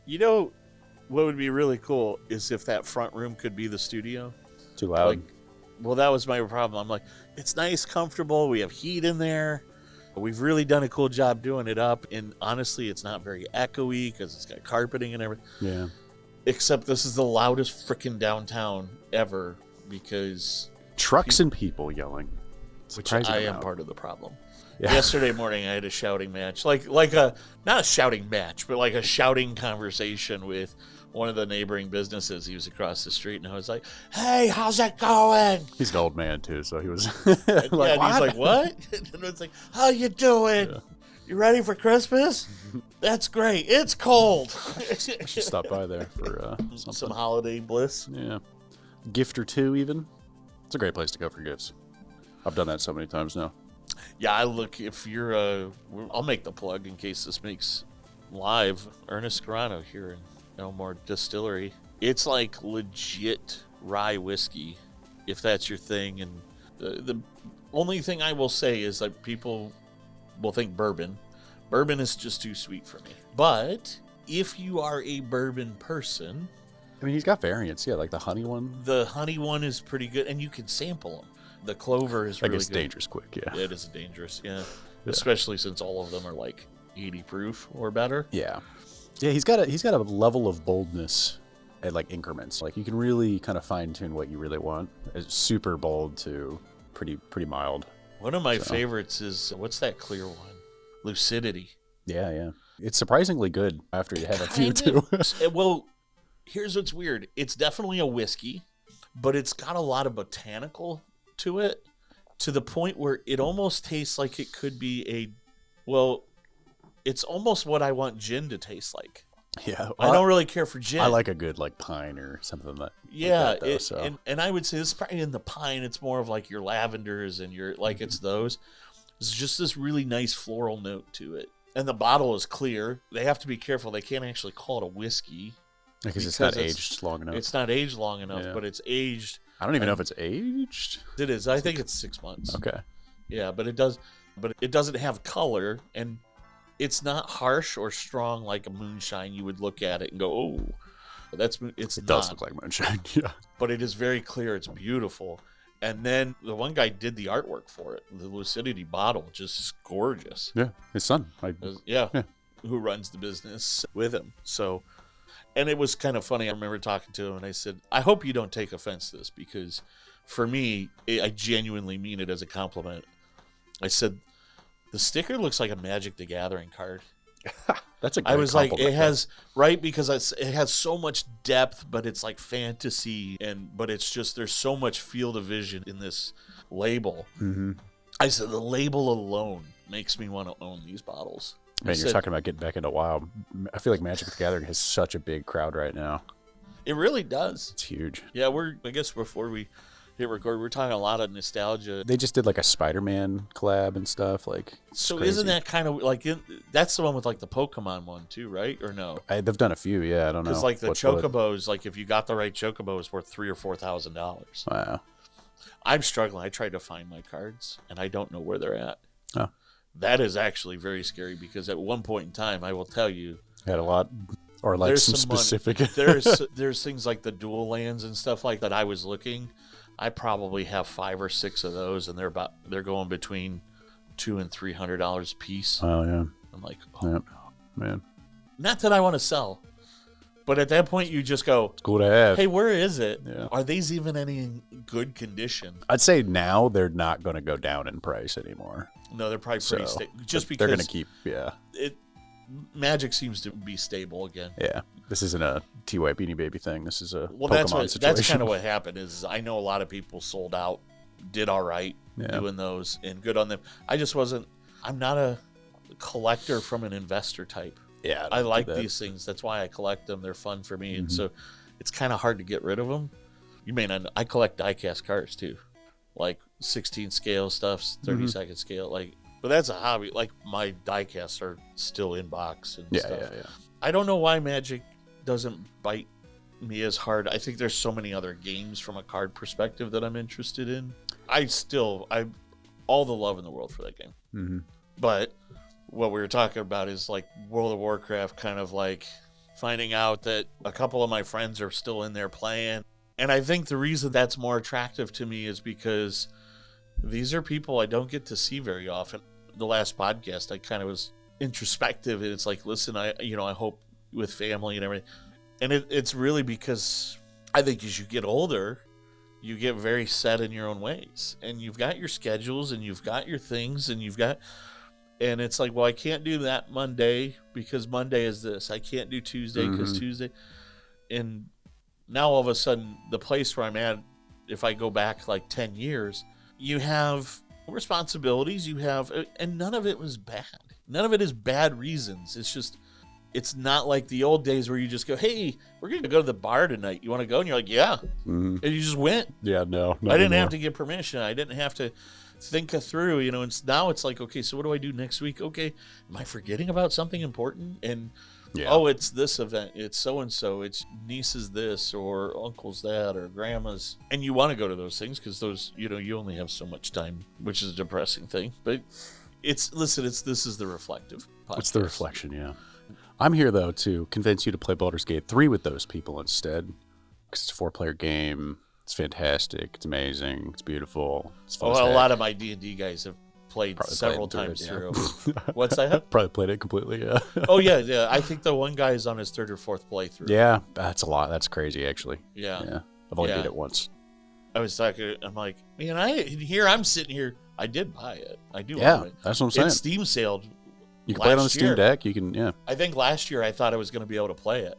You know, what would be really cool is if that front room could be the studio. Too loud. Like, well, that was my problem. I'm like, it's nice, comfortable. We have heat in there. We've really done a cool job doing it up. And honestly, it's not very echoey because it's got carpeting and everything. Yeah. Except this is the loudest freaking downtown ever because... Trucks and people yelling. Which I am part of the problem. Yeah. Yesterday morning, I had a shouting match. Like a, not a shouting match, but like a shouting conversation with one of the neighboring businesses. He was across the street, and I was like, hey, how's it going? He's an old man, too, so he was like, and he's like, what? And it's like, how you doing? Yeah. You ready for Christmas? That's great. It's cold. Should stop by there for some holiday bliss. Yeah. Gift or two, even. It's a great place to go for gifts. I've done that so many times now. Yeah, I look, if you're, I'll make the plug in case this makes live. Ernest Carano here in Elmore Distillery. It's like legit rye whiskey, if that's your thing. And the only thing I will say is that people will think bourbon. Bourbon is just too sweet for me. But if you are a bourbon person... I mean, he's got variants, yeah, like the honey one. The honey one is pretty good, and you can sample them. The clover is really good. It's dangerous quick, yeah. It is dangerous, yeah. Especially since all of them are like 80 proof or better. Yeah. Yeah, he's got a level of boldness at like increments. Like you can really kind of fine tune what you really want. It's super bold to pretty mild. One of my favorites is, what's that clear one? Lucidity. Yeah, yeah. It's surprisingly good after you have a few too. Well, here's what's weird. It's definitely a whiskey, but it's got a lot of botanical to it, to the point where it almost tastes like it could be it's almost what I want gin to taste like. Yeah, I don't really care for gin. I like a good like pine or something that. Yeah, like that, though, and I would say this is probably in the pine. It's more of like your lavenders and your it's those. It's just this really nice floral note to it, and the bottle is clear. They have to be careful. They can't actually call it a whiskey because it's not aged long enough. It's not aged long enough, but it's aged. I don't even know if it's aged. It is. I think it's 6 months. Okay. Yeah, but it doesn't have color, and it's not harsh or strong like a moonshine. You would look at it and go, "Oh, it does look like moonshine." Yeah. But it is very clear. It's beautiful. And then the one guy did the artwork for it. The Lucidity bottle, just gorgeous. Yeah, his son. Who runs the business with him. So. And it was kind of funny. I remember talking to him, and I said, I hope you don't take offense to this, because for me, I genuinely mean it as a compliment. I said, the sticker looks like a Magic the Gathering card. That's a great I was compliment. like, it has, right? Because it has so much depth, but it's like fantasy, but it's just, there's so much field of vision in this label. Mm-hmm. I said, the label alone makes me want to own these bottles. Man, you're talking about getting back into WoW. I feel like Magic the Gathering has such a big crowd right now. It really does. It's huge. Yeah, I guess before we hit record, we're talking a lot of nostalgia. They just did like a Spider-Man collab and stuff. So crazy. Isn't that kind of like that's the one with like the Pokemon one too, right? Or no? They've done a few, yeah. I don't know. Because like the Chocobos, like if you got the right Chocobo, it's worth $3,000 or $4,000. Wow. I'm struggling. I tried to find my cards, and I don't know where they're at. Oh. That is actually very scary, because at one point in time, I will tell you, had a lot, or like some specific. there's things like the dual lands and stuff like that. I was looking. I probably have 5 or 6 of those, and they're going between $200 and $300 a piece. Oh yeah. I'm like, no, man. Not that I want to sell, but at that point you just go, it's cool to have. Hey, where is it? Yeah. Are these even any in good condition? I'd say now they're not going to go down in price anymore. No, they're probably pretty stable. Just because they're going to keep, Magic seems to be stable again. Yeah, this isn't a TY Beanie Baby thing. This is a Pokemon situation. That's kind of what happened. Is I know a lot of people sold out, did all right doing those, and good on them. I just wasn't. I'm not a collector from an investor type. Yeah, I like these things. That's why I collect them. They're fun for me, and so it's kind of hard to get rid of them. You may not. I collect die-cast cards too, like 16 scale stuff, 32nd scale, but that's a hobby. Like my die-casts are still in box and stuff. Yeah. I don't know why Magic doesn't bite me as hard. I think there's so many other games from a card perspective that I'm interested in. I all the love in the world for that game. Mm-hmm. But what we were talking about is like World of Warcraft, kind of like finding out that a couple of my friends are still in there playing. And I think the reason that's more attractive to me is because these are people I don't get to see very often. The last podcast, I kind of was introspective, and it's like, listen, I hope with family and everything. And it's really because I think as you get older, you get very set in your own ways, and you've got your schedules and you've got your things and and it's like, well, I can't do that Monday because Monday is this. I can't do Tuesday because Tuesday. And now all of a sudden, the place where I'm at, if I go back like 10 years, you have responsibilities, and none of it was bad. None of it is bad reasons. It's just, it's not like the old days where you just go, hey, we're going to go to the bar tonight. You want to go? And you're like, yeah. And you just went. Yeah, no. I didn't have to get permission. I didn't have to think it through, and now it's like, okay, so what do I do next week? Okay, am I forgetting about something important? And oh, it's this event, it's so-and-so, it's niece's this, or uncle's that, or grandma's. And you want to go to those things because those, you only have so much time, which is a depressing thing. But this is the reflective podcast. It's the reflection, yeah. I'm here, though, to convince you to play Baldur's Gate 3 with those people instead. Because it's a 4-player game. It's fantastic. It's amazing. It's beautiful. It's fun. Well, a lot of my D&D guys have played several times through. What's that? Probably played it completely, yeah. Oh, yeah. I think the one guy is on his 3rd or 4th playthrough. Yeah, that's a lot. That's crazy, actually. Yeah. I've only did it once. I was talking, I'm like, man, I'm sitting here. I did buy it. I do own it. That's what I'm saying. It's Steam sailed. You can play it on the Steam Deck. You can, yeah. I think last year I thought I was going to be able to play it.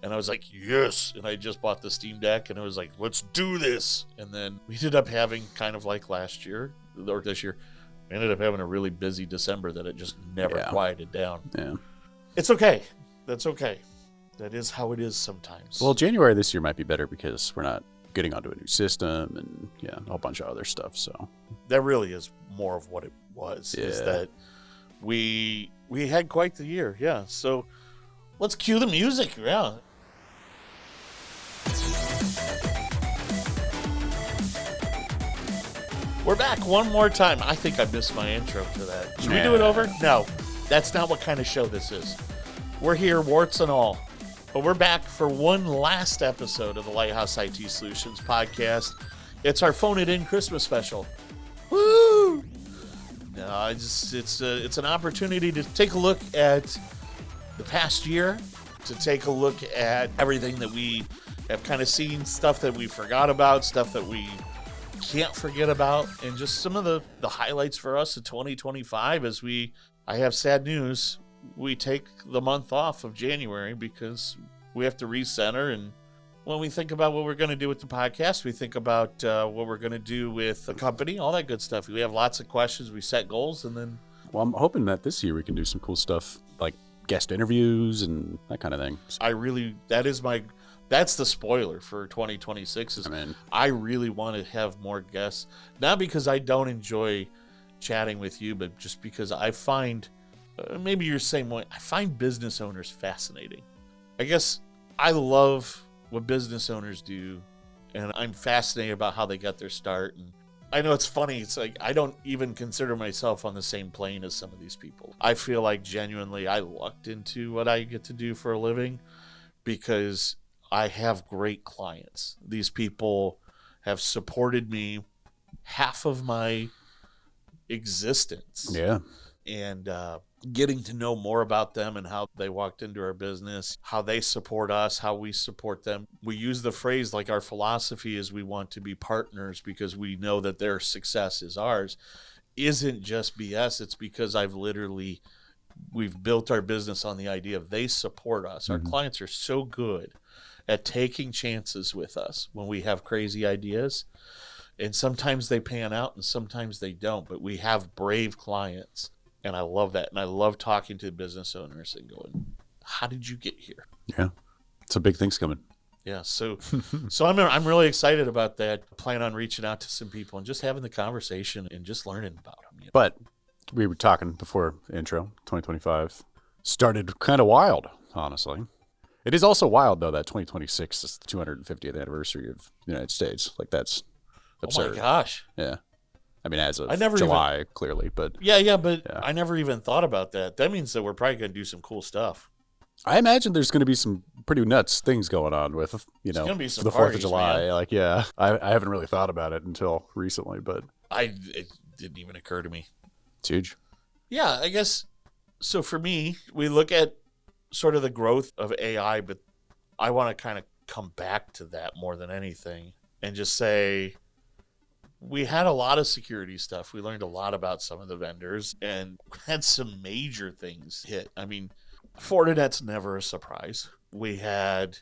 And I was like, yes. And I just bought the Steam Deck, and I was like, let's do this. And then we ended up having kind of like last year, or this year, we ended up having a really busy December that it just never quieted down. Yeah. It's okay. That's okay. That is how it is sometimes. Well, January this year might be better because we're not getting onto a new system and, a whole bunch of other stuff. So that really is more of what it was, is that we had quite the year. Yeah. So let's cue the music. Yeah. We're back one more time. I think I missed my intro to that. Should we do it over? No, that's not what kind of show this is. We're here, warts and all. But we're back for one last episode of the Lighthouse IT Solutions Podcast. It's our Phone It In Christmas special. Woo! No, it's an opportunity to take a look at the past year, to take a look at everything that we have kind of seen, stuff that we forgot about, stuff that we can't forget about, and just some of the highlights for us in 2025 as I have sad news. We take the month off of January because we have to recenter. And when we think about what we're going to do with the podcast, we think about what we're going to do with the company, all that good stuff. We have lots of questions. We set goals, and then... Well, I'm hoping that this year we can do some cool stuff like guest interviews and that kind of thing. That's the spoiler for 2026. I really want to have more guests, not because I don't enjoy chatting with you, but just because I find, maybe you're the same way, I find business owners fascinating. I guess I love what business owners do, and I'm fascinated about how they got their start. And I know it's funny. It's like I don't even consider myself on the same plane as some of these people. I feel like genuinely I lucked into what I get to do for a living because I have great clients. These people have supported me half of my existence. Yeah. And getting to know more about them and how they walked into our business, how they support us, how we support them. We use the phrase, like, our philosophy is we want to be partners because we know that their success is ours. Isn't just BS. It's because we've built our business on the idea of they support us. Our clients are so good at taking chances with us when we have crazy ideas. And sometimes they pan out and sometimes they don't. But we have brave clients. And I love that. And I love talking to business owners and going, how did you get here? Yeah. Some big things coming. Yeah. So I'm really excited about that. I plan on reaching out to some people and just having the conversation and just learning about them. But we were talking before the intro, 2025 started kind of wild, honestly. It is also wild, though, that 2026 is the 250th anniversary of the United States. Like, that's absurd. Oh, my gosh. Yeah. I mean, as of July, clearly, but... Yeah, but I never even thought about that. That means that we're probably going to do some cool stuff. I imagine there's going to be some pretty nuts things going on with, gonna be some the 4th of parties, July. man. Like, yeah, I haven't really thought about it until recently, but It didn't even occur to me. it's huge. Yeah, I guess. So for me, we look at sort of the growth of AI, but I want to kind of come back to that more than anything and just say we had a lot of security stuff. We learned a lot about some of the vendors and had some major things hit. I mean, Fortinet's never a surprise. We had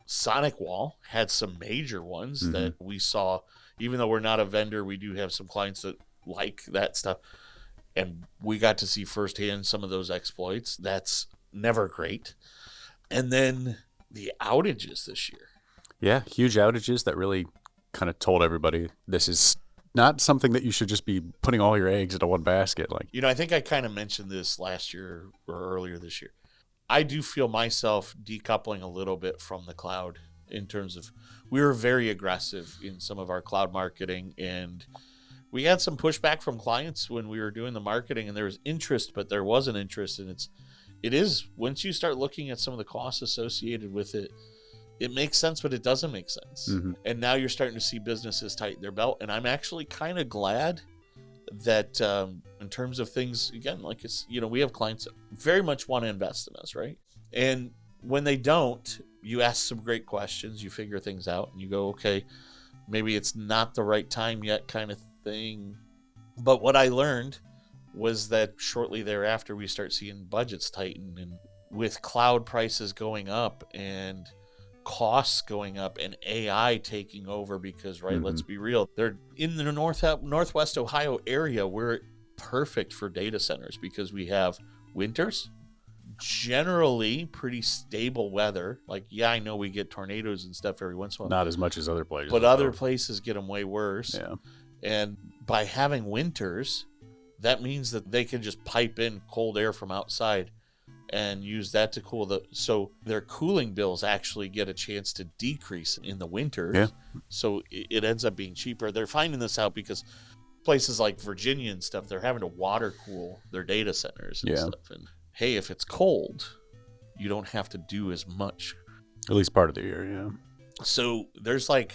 Sonic Wall had some major ones that we saw. Even though we're not a vendor, we do have some clients that like that stuff. And we got to see firsthand some of those exploits. That's never great. And then the outages this year. Yeah, huge outages that really kind of told everybody this is not something that you should just be putting all your eggs into one basket. Like, I think I kind of mentioned this last year or earlier this year. I do feel myself decoupling a little bit from the cloud in terms of we were very aggressive in some of our cloud marketing, and we had some pushback from clients when we were doing the marketing, and there was interest, but there wasn't interest. And it is once you start looking at some of the costs associated with it, it makes sense, but it doesn't make sense. And now you're starting to see businesses tighten their belt. And I'm actually kind of glad that in terms of things, again, like we have clients that very much want to invest in us, right? And when they don't, you ask some great questions, you figure things out, and you go, okay, maybe it's not the right time yet kind of thing. But what I learned was that shortly thereafter, we start seeing budgets tighten, and with cloud prices going up and costs going up and AI taking over because, let's be real, they're in the Northwest Ohio area. We're perfect for data centers because we have winters, generally pretty stable weather. Like, yeah, I know we get tornadoes and stuff every once in a while. not as much as other places. But other places get them way worse. Yeah. And by having winters, that means that they can just pipe in cold air from outside and use that to cool so their cooling bills actually get a chance to decrease in the winter. Yeah. So it ends up being cheaper. They're finding this out because places like Virginia and stuff, they're having to water cool their data centers and stuff. And hey, if it's cold, you don't have to do as much. At least part of the year, yeah. So there's like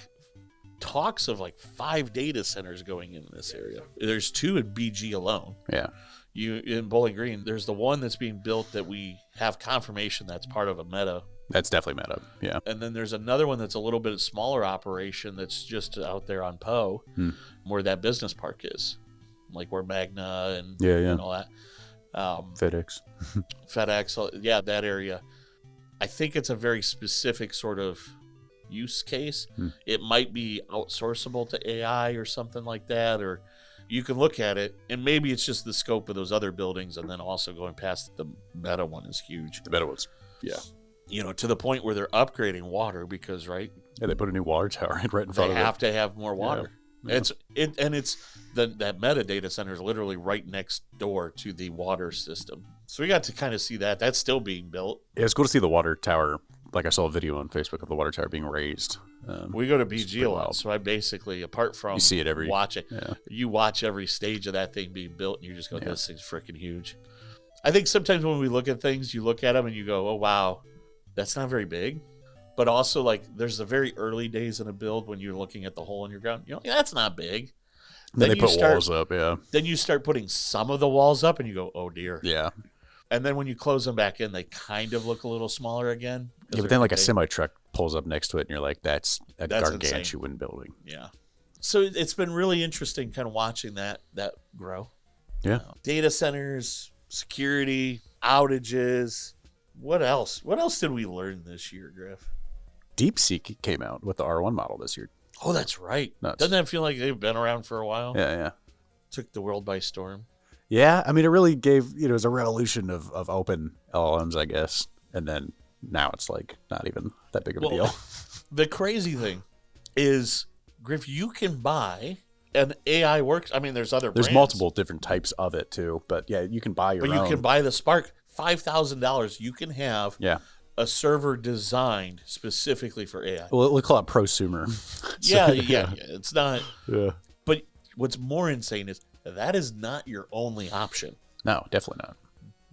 talks of like 5 data centers going in this area. There's 2 in BG alone. Yeah. In Bowling Green, there's the one that's being built that we have confirmation that's part of a Meta. That's definitely Meta, yeah. And then there's another one that's a little bit smaller operation that's just out there on Poe, where that business park is, like where Magna and, and all that. FedEx, yeah, that area. I think it's a very specific sort of use case. It might be outsourceable to AI or something like that, or you can look at it, and maybe it's just the scope of those other buildings, and then also going past the Meta one is huge. The Meta one's, to the point where they're upgrading water because, right? Yeah, they put a new water tower right in front of it. They have to have more water. Yeah. That Meta data center is literally right next door to the water system. So we got to kind of see that. That's still being built. Yeah, it's cool to see the water tower. Like, I saw a video on Facebook of the water tower being raised. We go to BG a lot, so I basically, apart from you see it every watching, you watch every stage of that thing being built, and you just go, "This thing's freaking huge." I think sometimes when we look at things, you look at them and you go, "Oh wow, that's not very big." But also, like, there's the very early days in a build when you're looking at the hole in your ground. That's not big. Then they put walls up, Then you start putting some of the walls up, and you go, "Oh dear." Yeah. And then when you close them back in, they kind of look a little smaller again. Yeah, but then like a semi truck pulls up next to it, and you're like, "That's gargantuan insane. Building." Yeah. So it's been really interesting, kind of watching that grow. Yeah. Data centers, security, outages. What else? What else did we learn this year, Griff? DeepSeek came out with the R1 model this year. Oh, that's right. Nuts. Doesn't that feel like they've been around for a while? Yeah. Took the world by storm. Yeah, I mean, it really gave, it was a revolution of open LLMs, I guess. And then now it's like not even that big of a deal. The crazy thing is, Griff, you can buy an AI works. I mean, there's brands. Multiple different types of it too. But yeah, you can buy your own. But you can buy the Spark. $5,000. You can have a server designed specifically for AI. Well, we call it prosumer. Yeah. It's not. Yeah. But what's more insane is that is not your only option. No, definitely not.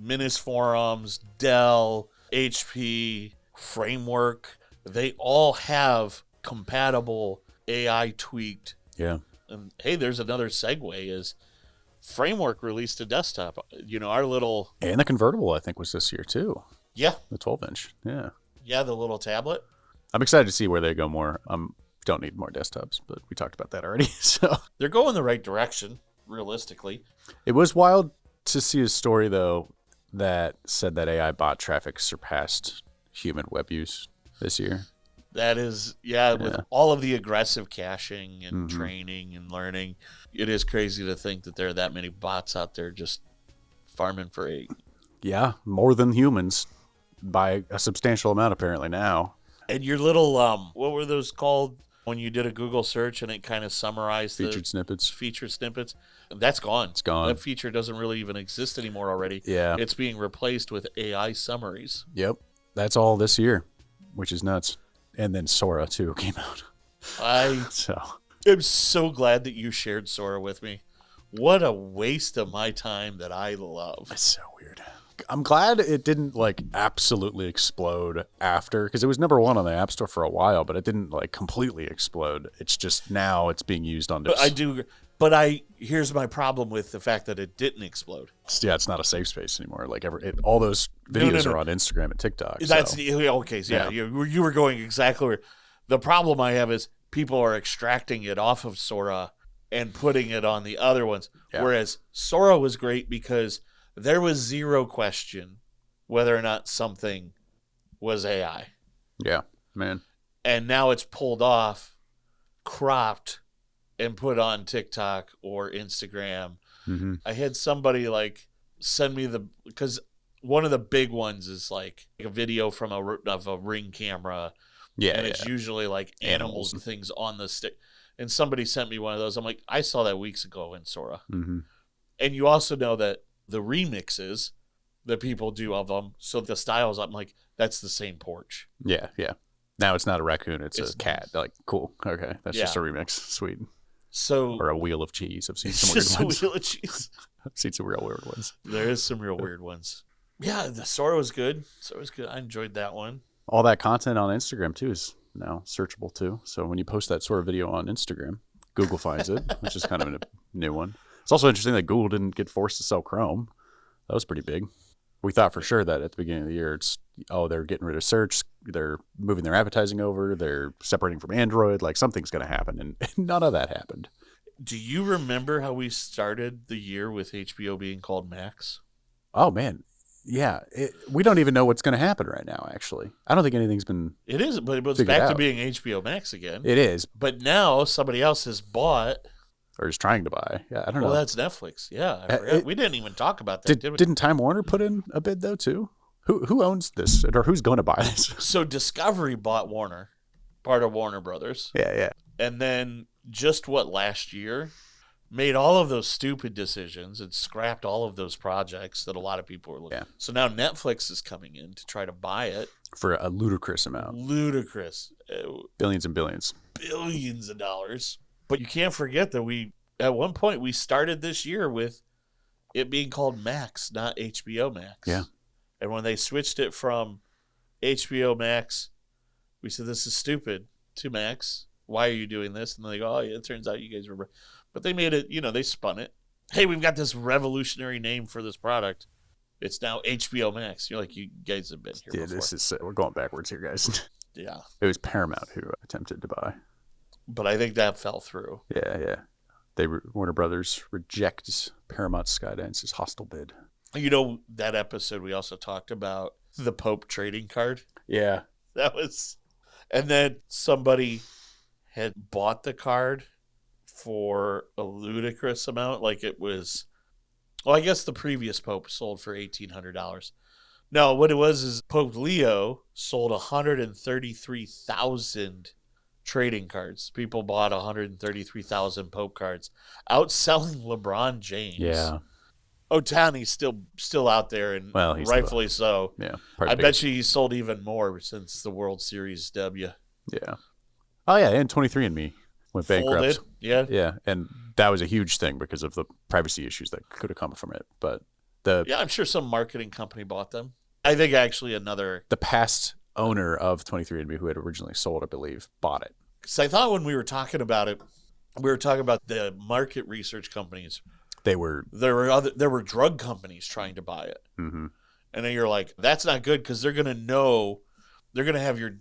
Minis Forums, Dell, HP, Framework, they all have compatible AI tweaked. Yeah. And hey, there's another segue is Framework released a desktop. Our little... And the convertible, I think, was this year, too. Yeah. The 12-inch. Yeah. Yeah, the little tablet. I'm excited to see where they go more. Don't need more desktops, but we talked about that already. So they're going the right direction, realistically. It was wild to see a story, though, that said that AI bot traffic surpassed human web use this year. That is, with all of the aggressive caching and training and learning, it is crazy to think that there are that many bots out there just farming for eight. Yeah, more than humans by a substantial amount apparently now. And your little, what were those called when you did a Google search and it kind of summarized featured snippets? Featured snippets. That's gone. It's gone. That feature doesn't really even exist anymore already. Yeah. It's being replaced with AI summaries. Yep. That's all this year, which is nuts. And then Sora, too, came out. I'm so glad that you shared Sora with me. What a waste of my time that I love. It's so weird. I'm glad it didn't absolutely explode after, because it was number one on the App Store for a while, but it didn't completely explode. It's just now it's being used on this. Here's my problem with the fact that it didn't explode. Yeah, it's not a safe space anymore. All those videos are on Instagram and TikTok. That's okay. So yeah. You were going exactly where the problem I have is people are extracting it off of Sora and putting it on the other ones. Yeah. Whereas Sora was great because there was zero question whether or not something was AI. Yeah, man. And now it's pulled off, cropped, and put on TikTok or Instagram. Mm-hmm. I had somebody send me because one of the big ones is a video of a Ring camera. Yeah. And it's usually animals and things on the stick. And somebody sent me one of those. I'm like, I saw that weeks ago in Sora. Mm-hmm. And you also know that the remixes that people do of them, so the styles, I'm like, that's the same porch. Yeah. Now it's not a raccoon, it's a cat. Cool. Okay. That's just a remix. Sweet. Or a wheel of cheese. I've seen some weird ones. A wheel of cheese. I've seen some real weird ones. There is some real weird ones. Yeah, the Sora was good. I enjoyed that one. All that content on Instagram, too, is now searchable, too. So when you post that sort of video on Instagram, Google finds it, which is kind of a new one. It's also interesting that Google didn't get forced to sell Chrome. That was pretty big. We thought for sure that at the beginning of the year, they're getting rid of search, they're moving their advertising over, they're separating from Android, something's going to happen, and none of that happened. Do you remember how we started the year with HBO being called Max? Oh, man. Yeah. We don't even know what's going to happen right now, actually. I don't think anything's been It is, but it's back to being HBO Max again. It is. But now somebody else has bought... Or is trying to buy. Yeah, I don't know. Well, that's Netflix. Yeah, I forgot. We didn't even talk about that, did we? Didn't Time Warner put in a bid, though, too? Who owns this, or who's going to buy this? So Discovery bought Warner, part of Warner Brothers. Yeah. And then last year, made all of those stupid decisions and scrapped all of those projects that a lot of people were looking at. So now Netflix is coming in to try to buy it. For a ludicrous amount. Billions and billions. Billions of dollars. But you can't forget that at one point, we started this year with it being called Max, not HBO Max. Yeah. And when they switched it from HBO Max, we said, this is stupid, to Max. Why are you doing this? And they go, oh, yeah, it turns out you guys were... But they made it, they spun it. Hey, we've got this revolutionary name for this product. It's now HBO Max. You're like, you guys have been here before. We're going backwards here, guys. Yeah. It was Paramount who attempted to buy. But I think that fell through. Yeah. Warner Brothers rejects Paramount Skydance's hostile bid. That episode we also talked about the Pope trading card. Yeah. And then somebody had bought the card for a ludicrous amount. It was, I guess the previous Pope sold for $1,800. No, what it was is Pope Leo sold 133,000 trading cards. People bought 133,000 Pope cards, outselling LeBron James. Yeah. Otani's still out there, and rightfully so. Yeah. I bet you he sold even more since the World Series W. Yeah. Oh, yeah, and 23andMe went bankrupt. Folded. Yeah. Yeah, and that was a huge thing because of the privacy issues that could have come from it. But I'm sure some marketing company bought them. I think actually another... The past owner of 23andMe, who had originally sold, I believe, bought it. Because I thought when we were talking about it, we were talking about the market research companies. There were drug companies trying to buy it. Mm-hmm. And then you're like, that's not good because they're going to know, they're going to have your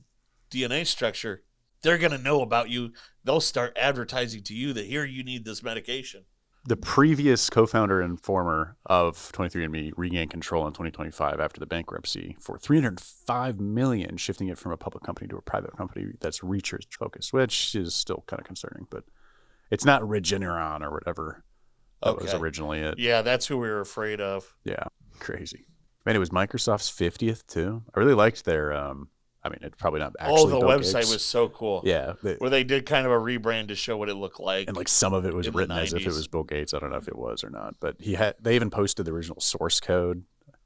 DNA structure. They're going to know about you. They'll start advertising to you that here you need this medication. The previous co-founder and former of 23andMe regained control in 2025 after the bankruptcy for $305 million, shifting it from a public company to a private company that's research focused, which is still kind of concerning. But it's not Regeneron or whatever that was originally it. Yeah, that's who we were afraid of. Yeah, crazy. Man, it was Microsoft's 50th too. I really liked their. I mean, it's probably not actually. Oh, the website was so cool. Yeah, where they did kind of a rebrand to show what it looked like, and like some of it was written as if it was Bill Gates. I don't know if it was or not, but they even posted the original source code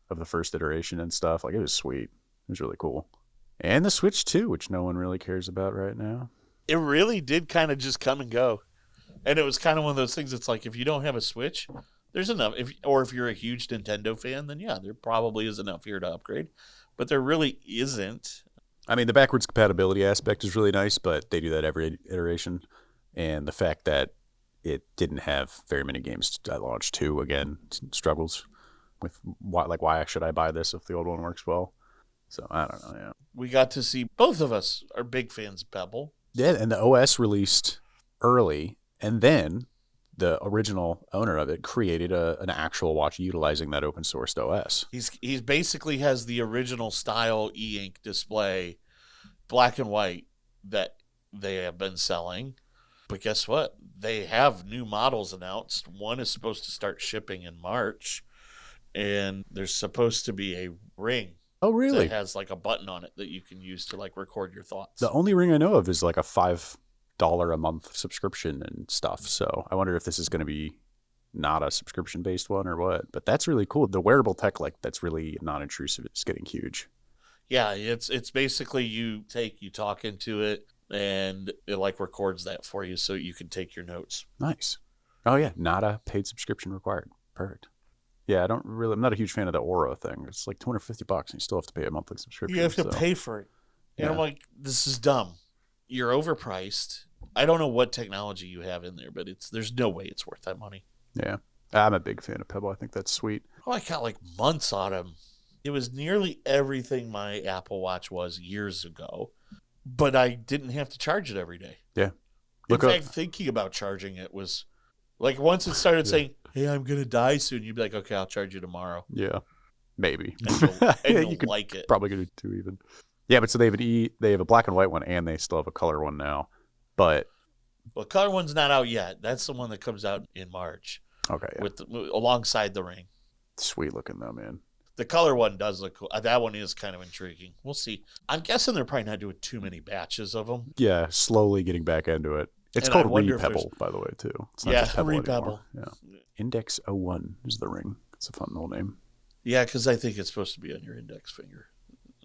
of the first iteration and stuff. Like, it was sweet. It was really cool. And the Switch 2, which no one really cares about right now. It really did kind of just come and go, and it was kind of one of those things. It's like if you don't have a Switch, there's enough. If you're a huge Nintendo fan, then yeah, there probably is enough here to upgrade, but there really isn't. I mean, the backwards compatibility aspect is really nice, but they do that every iteration. And the fact that it didn't have very many games at launch too, again, struggles with why should I buy this if the old one works well? So I don't know. Yeah, we got to see, both of us are big fans of Pebble. Yeah, and the OS released early, and then the original owner of it created an actual watch utilizing that open sourced OS. He's basically has the original style e-ink display, black and white, that they have been selling. But guess what? They have new models announced. One is supposed to start shipping in March, and there's supposed to be a ring. Oh, really? That has like a button on it that you can use to like record your thoughts. The only ring I know of is like a $5 a month subscription and stuff. So I wonder if this is going to be not a subscription based one or what. But that's really cool. The wearable tech, like, that's really non-intrusive, is getting huge. Yeah, it's basically you talk into it, and it like records that for you so you can take your notes. Nice. Oh yeah, not a paid subscription required. Perfect. Yeah, I'm not a huge fan of the Aura thing. It's like $250 and you still have to pay a monthly subscription. You have to pay for it. And I'm like, this is dumb. You're overpriced. I don't know what technology you have in there, but there's no way it's worth that money. Yeah. I'm a big fan of Pebble. I think that's sweet. Oh, I got like months on them. It was nearly everything my Apple Watch was years ago, but I didn't have to charge it every day. Yeah. In fact, thinking about charging it was like, once it started saying, hey, I'm going to die soon, you'd be like, okay, I'll charge you tomorrow. Yeah. Maybe. And you'll like it. Probably going to do even. Yeah, but so they have a black and white one, and they still have a color one now. But well, color one's not out yet. That's the one that comes out in March. Okay. Yeah. Alongside the ring. Sweet looking though, man. The color one does look cool. That one is kind of intriguing. We'll see. I'm guessing they're probably not doing too many batches of them. Yeah, slowly getting back into it. It's called Pebble, by the way, too. It's not just Pebble anymore. Yeah. Index 01 is the ring. It's a fun little name. Yeah, because I think it's supposed to be on your index finger.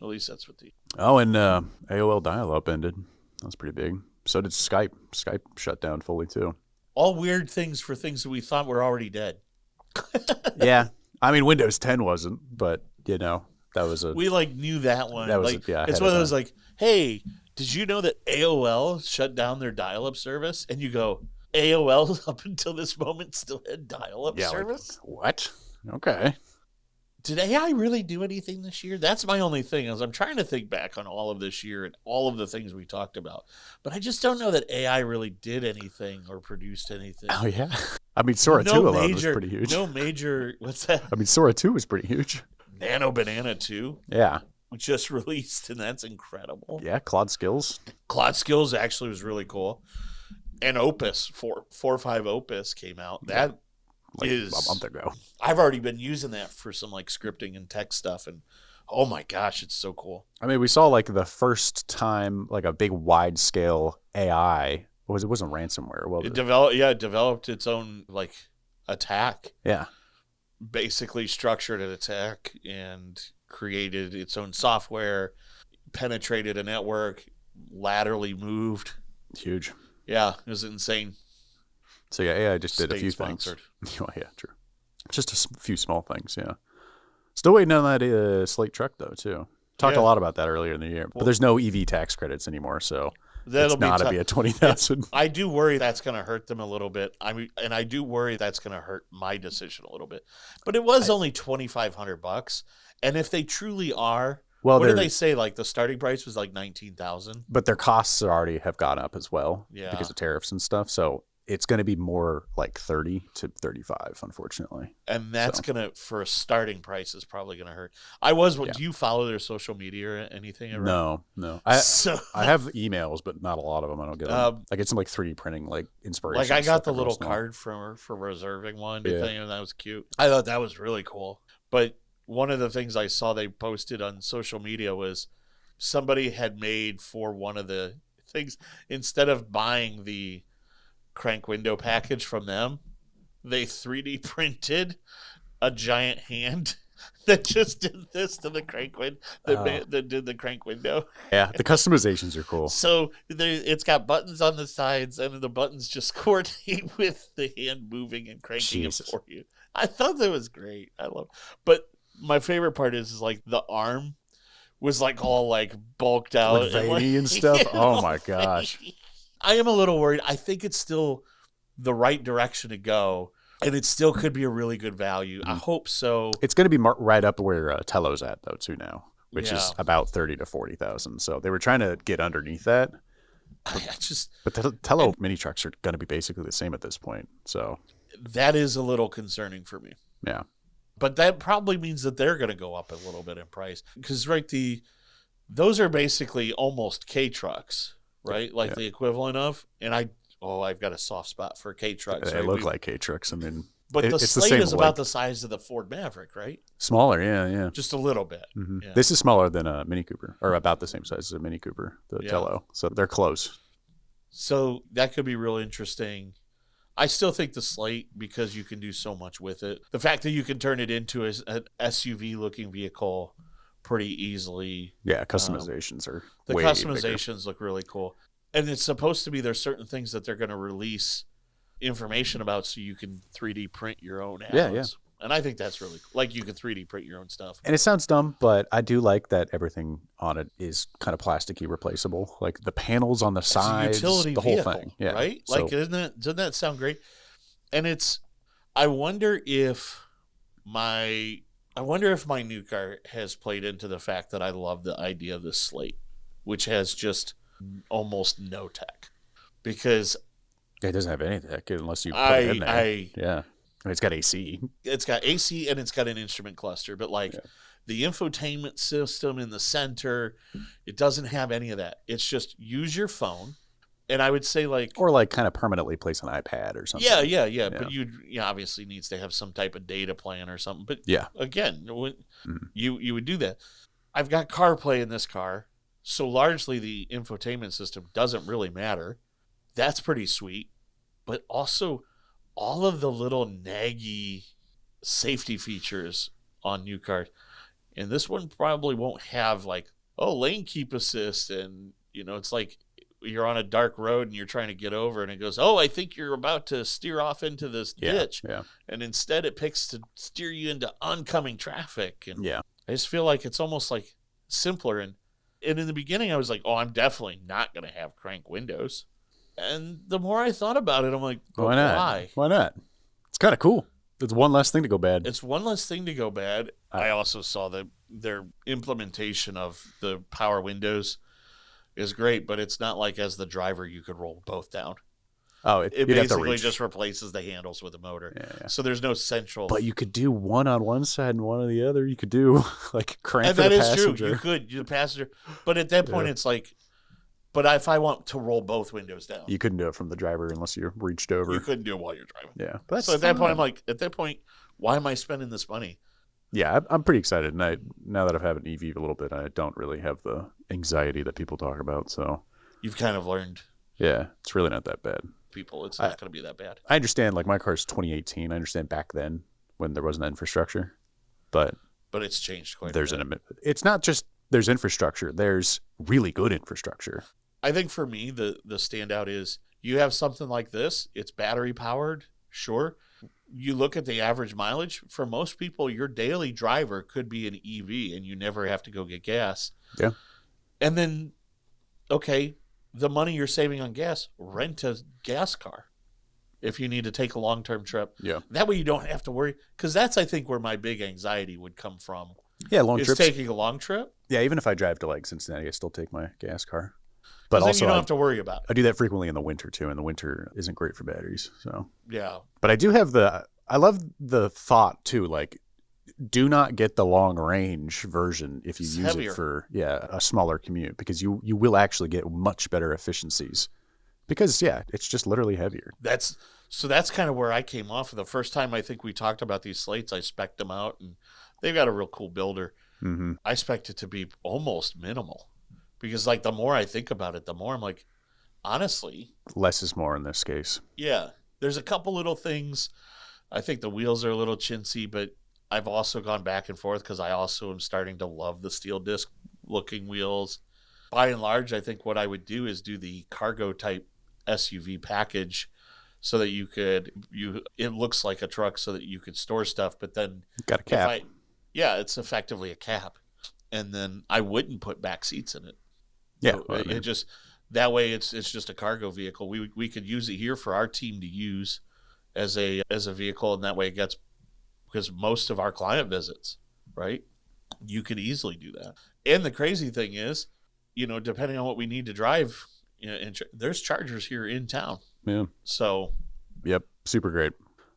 At least that's what Oh, and AOL dial-up ended. That was pretty big. So did Skype. Skype shut down fully, too. All weird things for things that we thought were already dead. Yeah. I mean, Windows 10 wasn't, but, that was we, knew that one. That was it's one of those, hey, did you know that AOL shut down their dial-up service? And you go, AOL up until this moment still had dial-up service? What? Okay. Did AI really do anything this year? That's my only thing, is I'm trying to think back on all of this year and all of the things we talked about. But I just don't know that AI really did anything or produced anything. Oh, yeah? I mean, Sora 2 alone was pretty huge. No major, what's that? I mean, Sora 2 was pretty huge. Nano Banana 2. Yeah. Just released, and that's incredible. Yeah, Claude Skills. Claude Skills actually was really cool. And Opus, 4.5 Opus came out. That is a month ago. I've already been using that for some scripting and tech stuff, and oh my gosh, it's so cool. I mean, we saw the first time a big wide scale AI. It wasn't ransomware. Well, it developed its own attack. Yeah. Basically structured an attack and created its own software, penetrated a network, laterally moved. Huge. Yeah, it was insane. So yeah, AI just did a few sponsored things. Oh, yeah, true. Just a few small things, yeah. Still waiting on that Slate truck, though, too. Talked a Yeah. lot about that earlier in the year. But there's no EV tax credits anymore, so That'll it's not to tough. be a 20,000. I do worry that's going to hurt them a little bit. I mean, and I do worry that's going to hurt my decision a little bit. But it was only $2,500, and if they truly are, Well, what did they say? Like the starting price was like 19,000. But their costs already have gone up as well Yeah. because of tariffs and stuff. So it's going to be more like 30 to 35, unfortunately. And that's gonna, for a starting price, is probably gonna hurt. Do you follow their social media or anything? No. I have emails, but not a lot of them. I don't get them. I get some like 3D printing, like inspiration. Like I got the little small card for reserving one thing, and that was cute. I thought that was really cool. But one of the things I saw they posted on social media was somebody had made for one of the things, instead of buying the crank window package from them, they 3D printed a giant hand that just did this to the crank window, that did the crank window. Yeah, the customizations are cool. So it's got buttons on the sides, and the buttons just coordinate with the hand moving and cranking it for you. I thought that was great. But my favorite part is like the arm was like all like bulked out, like veiny and stuff. Oh my gosh. I am a little worried. I think it's still the right direction to go, and it still could be a really good value. I hope so. It's going to be right up where Telo's at, though, too, now, which is about 30 to 40,000. So they were trying to get underneath that. But the Telo mini trucks are going to be basically the same at this point. So that is a little concerning for me. Yeah. But that probably means that they're going to go up a little bit in price. Because, those are basically almost K trucks. Right, like the equivalent of, and I've got a soft spot for K trucks. They look like K trucks. I mean, but the it's Slate the same is about the size of the Ford Maverick, right? Smaller, yeah, just a little bit. Mm-hmm. Yeah. This is smaller than a Mini Cooper, or about the same size as a Mini Cooper, the Telo. So they're close. So that could be real interesting. I still think the Slate, because you can do so much with it. The fact that you can turn it into an SUV-looking vehicle pretty easily. Yeah, customizations are the way customizations bigger. Look really cool, and it's supposed to be there's certain things that they're going to release information about, so you can 3D print your own add-ons. Yeah. And I think that's really cool. Like you can 3D print your own stuff. And it sounds dumb, but I do like that everything on it is kind of plasticky replaceable. Like the panels on the sides, utility the whole vehicle, thing. Yeah. Right? So, Like, doesn't that sound great? And I wonder if my new car has played into the fact that I love the idea of this Slate, which has just almost no tech, because it doesn't have any tech unless you put it in there. Yeah. And it's got AC. It's got AC and it's got an instrument cluster, but the infotainment system in the center, it doesn't have any of that. It's just use your phone. And I would say or kind of permanently place an iPad or something. Yeah. But you obviously needs to have some type of data plan or something. But again, you would do that. I've got CarPlay in this car, so largely the infotainment system doesn't really matter. That's pretty sweet. But also all of the little naggy safety features on new cars. And this one probably won't have lane keep assist, and it's like you're on a dark road and you're trying to get over and it goes, I think you're about to steer off into this ditch. Yeah. And instead it picks to steer you into oncoming traffic. And I just feel like it's almost like simpler. And in the beginning I was like, I'm definitely not going to have crank windows. And the more I thought about it, I'm like, why not? Why not? It's kind of cool. It's one less thing to go bad. I also saw that their implementation of the power windows is great, but it's not like as the driver you could roll both down. Oh, it basically just replaces the handles with a motor. Yeah. So there's no central. But you could do one on one side and one on the other. You could do crank and for the passenger. That is true. You could, the passenger. But at that point, it's like, but if I want to roll both windows down, you couldn't do it from the driver unless you reached over. You couldn't do it while you're driving. Yeah. But so at that point, I'm like, why am I spending this money? Yeah, I'm pretty excited. And now that I've had an EV a little bit, I don't really have the anxiety that people talk about. So you've kind of learned. Yeah, it's really not that bad. It's not going to be that bad. I understand, my car's 2018. I understand back then when there wasn't infrastructure, but it's changed quite a bit. It's not just there's infrastructure. There's really good infrastructure. I think for me, the standout is you have something like this. It's battery powered, sure. you look at the average mileage, for most people, your daily driver could be an EV and you never have to go get gas. Yeah. And then, okay, the money you're saving on gas, rent a gas car if you need to take a long-term trip. Yeah. That way you don't have to worry. Because that's, I think, where my big anxiety would come from. Yeah, long trips. Taking a long trip. Yeah, even if I drive to like Cincinnati, I still take my gas car. But Then also, you don't have to worry about it. I do that frequently in the winter too, and the winter isn't great for batteries. So Yeah. But I do have I love the thought too, like, do not get the long range version if you use heavier. it for a smaller commute, because you will actually get much better efficiencies, because it's just literally heavier. That's kind of where I came off. The first time I think we talked about these slates, I spec'd them out, and they've got a real cool builder. Mm-hmm. I expect it to be almost minimal, because like the more I think about it, the more I'm like, honestly, less is more in this case. Yeah, there's a couple little things. I think the wheels are a little chintzy, but I've also gone back and forth because I also am starting to love the steel disc looking wheels. By and large, I think what I would do is do the cargo type SUV package so that it looks like a truck so that you could store stuff, but then got a cap. It's effectively a cap. And then I wouldn't put back seats in it. Yeah. So it just, that way it's just a cargo vehicle. We could use it here for our team to use as a vehicle, and that way it gets, because most of our client visits, right? You could easily do that. And the crazy thing is, depending on what we need to drive, there's chargers here in town. Yeah. So. Yep. Super great.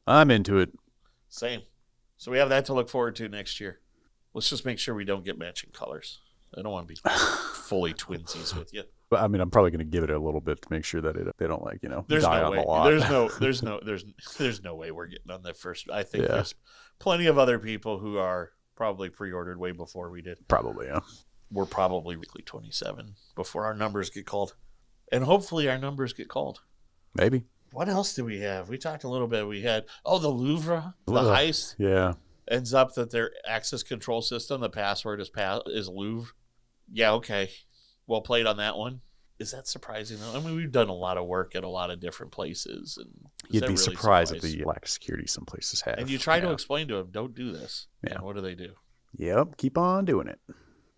I'm into it. Same. So we have that to look forward to next year. Let's just make sure we don't get matching colors. I don't want to be fully twinsies with you. But I mean, I'm probably going to give it a little bit to make sure that they don't there's die no on way. the lot. There's no way we're getting on that first. I think there's plenty of other people who are probably pre-ordered way before we did. Probably, yeah. We're probably weekly 27 before our numbers get called, and hopefully our numbers get called. Maybe. What else do we have? We talked a little bit. We had the Louvre, the heist. Yeah. Ends up that their access control system, the password is Louvre. Yeah, okay. Well played on that one. Is that surprising though? I mean, we've done a lot of work at a lot of different places, and you'd be really surprised at the lack of security some places have. And you try to explain to them, don't do this. Yeah. And what do they do? Yep, keep on doing it.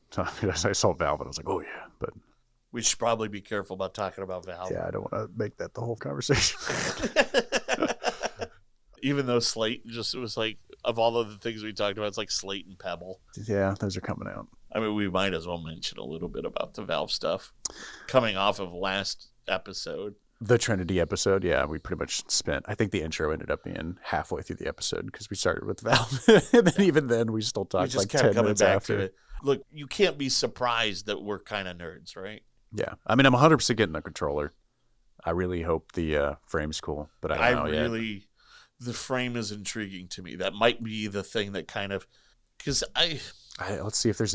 So I saw Valve and I was like, oh yeah, but we should probably be careful about talking about Valve. Yeah, I don't want to make that the whole conversation. Even though Slate it was like, of all of the things we talked about, it's like Slate and Pebble. Yeah, those are coming out. I mean, we might as well mention a little bit about the Valve stuff coming off of last episode. The Trinity episode, yeah, we pretty much spent, I think the intro ended up being halfway through the episode because we started with Valve. And then even then, we still talked like 10 minutes after. To it. Look, you can't be surprised that we're kind of nerds, right? Yeah. I mean, I'm 100% getting the controller. I really hope the frame's cool, but I don't know yet. The frame is intriguing to me. That might be the thing that kind of, because let's see if is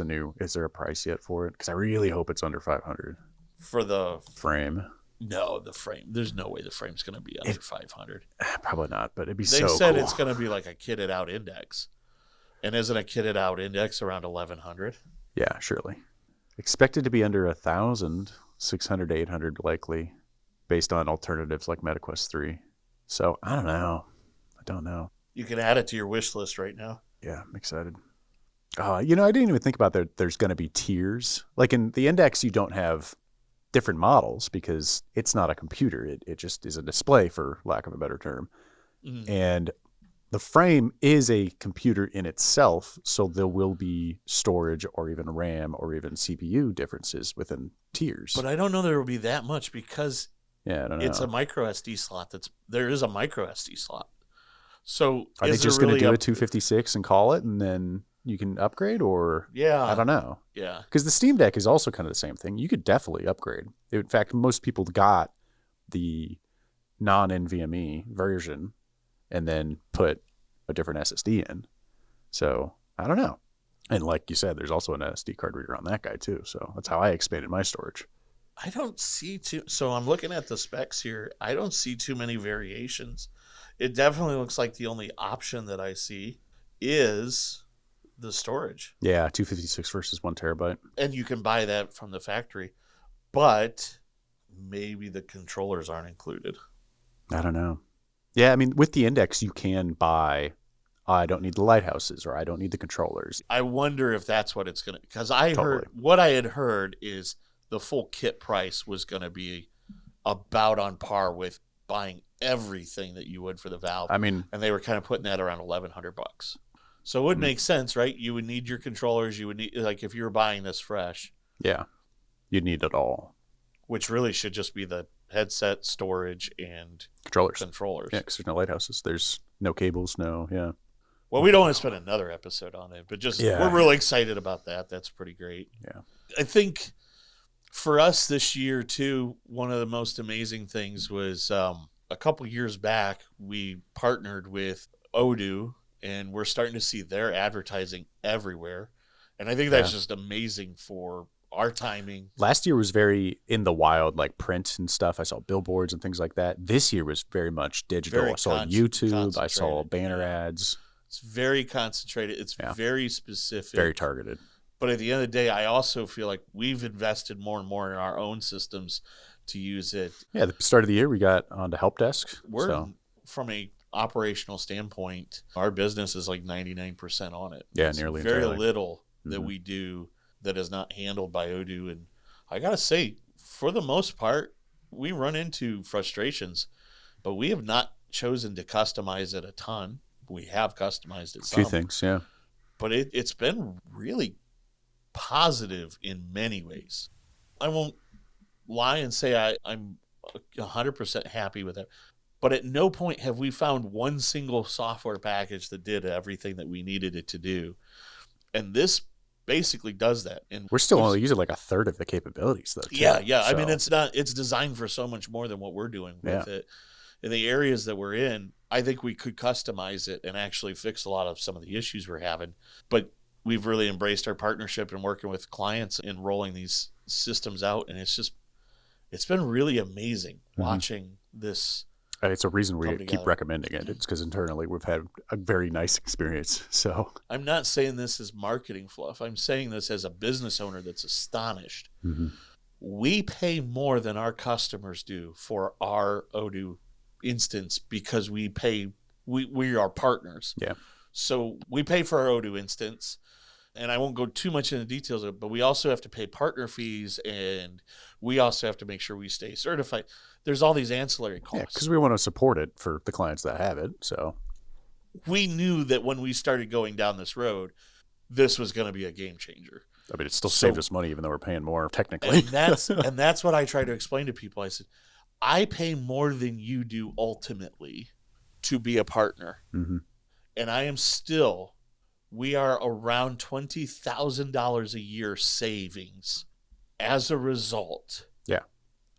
there a price yet for it? Because I really hope it's under $500 for the frame. No, the frame. There's no way the frame's going to be under $500. Probably not, but it'd be so cool. They said it's going to be like a kitted out index, and isn't a kitted out index around $1,100? Yeah, surely. Expected to be under 1,000, 600 to 800 likely, based on alternatives like MetaQuest 3. So I don't know. You can add it to your wish list right now. Yeah, I'm excited. I didn't even think about there's going to be tiers. Like in the Index, you don't have different models because it's not a computer. It just is a display, for lack of a better term. Mm-hmm. And the frame is a computer in itself, so there will be storage or even RAM or even CPU differences within tiers. But I don't know there will be that much because I don't know. It's a micro SD slot. There is a micro SD slot. So are they just going to do a 256 and call it, and then you can upgrade? Or I don't know. Yeah, because the Steam Deck is also kind of the same thing. You could definitely upgrade. In fact, most people got the non-NVMe version and then put a different SSD in. So I don't know. And like you said, there's also an SD card reader on that guy too. So that's how I expanded my storage. I don't see so I'm looking at the specs here. I don't see too many variations. It definitely looks like the only option that I see is the storage. Yeah, 256 versus 1 terabyte. And you can buy that from the factory. But maybe the controllers aren't included. I don't know. Yeah, I mean, with the Index, you can buy, I don't need the lighthouses or I don't need the controllers. I wonder if that's what it's going to, because what I had heard is the full kit price was going to be about on par with buying everything that you would for the valve. I mean, and they were kind of putting that around $1,100. So it would make sense, right? You would need your controllers. You would need, like, if you were buying this fresh. Yeah, you'd need it all. Which really should just be the headset, storage, and controllers. Yeah, because there's no lighthouses. There's no cables, yeah. Well, we don't want to spend another episode on it, but we're really excited about that. That's pretty great. Yeah. I think for us this year, too, one of the most amazing things was a couple years back, we partnered with Odoo, and we're starting to see their advertising everywhere. And I think that's just amazing for our timing. Last year was very in the wild, like print and stuff. I saw billboards and things like that. This year was very much digital. I saw YouTube. I saw banner ads. It's very concentrated. It's very specific. Very targeted. But at the end of the day, I also feel like we've invested more and more in our own systems to use it. Yeah, at the start of the year, we got onto help desk. From a operational standpoint, our business is like 99% on it. Yeah, nearly very entirely. Little that we do that is not handled by Odoo. And I got to say, for the most part, we run into frustrations, but we have not chosen to customize it a ton. We have customized it some. A few things, yeah. But it's been really positive in many ways. I won't lie and say I'm 100% happy with it. But at no point have we found one single software package that did everything that we needed it to do. And this basically does that. And we're still only using like a third of the capabilities, though. Yeah. So. I mean, it's designed for so much more than what we're doing with it. In the areas that we're in, I think we could customize it and actually fix a lot of some of the issues we're having. But we've really embraced our partnership and working with clients and rolling these systems out. And it's been really amazing watching this. It's a reason we keep recommending it. It's because internally we've had a very nice experience. So I'm not saying this as marketing fluff. I'm saying this as a business owner that's astonished. Mm-hmm. We pay more than our customers do for our Odoo instance because we are partners. Yeah. So we pay for our Odoo instance. And I won't go too much into details of it, but we also have to pay partner fees, and we also have to make sure we stay certified. There's all these ancillary costs. Yeah, because we want to support it for the clients that have it. So we knew that when we started going down this road, this was going to be a game changer. I mean, it still saved us money, even though we're paying more technically. And that's what I try to explain to people. I said, I pay more than you do ultimately to be a partner. Mm-hmm. And we are around $20,000 a year savings as a result